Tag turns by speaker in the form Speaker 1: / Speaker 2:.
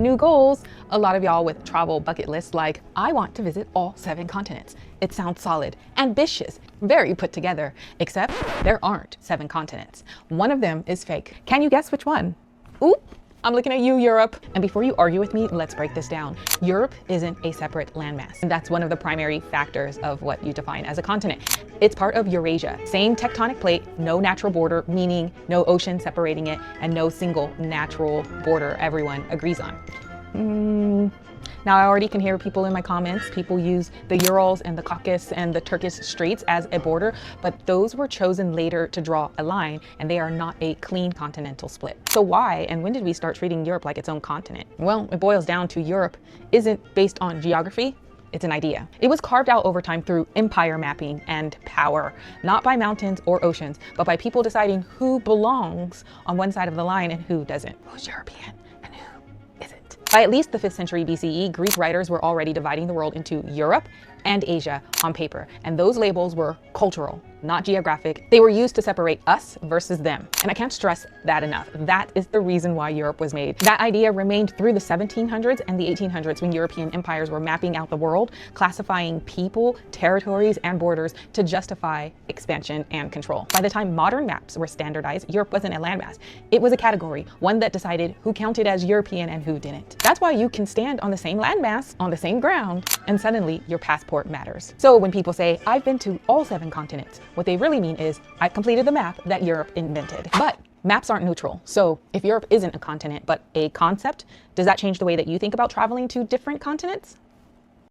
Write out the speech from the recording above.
Speaker 1: new goals. A lot of y'all with travel bucket lists like, I want to visit all 7 continents. It sounds solid, ambitious, very put together, except there aren't 7 continents. One of them is fake. Can you guess which one? Oop, I'm looking at you, Europe. And before you argue with me, let's break this down. Europe isn't a separate landmass. And that's one of the primary factors of what you define as a continent. It's part of Eurasia. Same tectonic plate, no natural border, meaning no ocean separating it, and no single natural border everyone agrees on. Now I already can hear people in my comments, people use the Urals and the Caucasus and the Turkish Straits as a border, but those were chosen later to draw a line, and they are not a clean continental split. So why and when did we start treating Europe like its own continent? Well, it boils down to Europe isn't based on geography, it's an idea. It was carved out over time through empire mapping and power, not by mountains or oceans, but by people deciding who belongs on one side of the line and who doesn't. Who's European and who isn't? By at least the 5th century BCE, Greek writers were already dividing the world into Europe and Asia on paper, and those labels were cultural, not geographic. They were used to separate us versus them. And I can't stress that enough. That is the reason why Europe was made. That idea remained through the 1700s and the 1800s when European empires were mapping out the world, classifying people, territories, and borders to justify expansion and control. By the time modern maps were standardized, Europe wasn't a landmass. It was a category, one that decided who counted as European and who didn't. That's why you can stand on the same landmass, on the same ground, and suddenly your passport matters. So when people say, I've been to all 7 continents, what they really mean is, I've completed the map that Europe invented. But maps aren't neutral. So if Europe isn't a continent, but a concept, does that change the way that you think about traveling to different continents?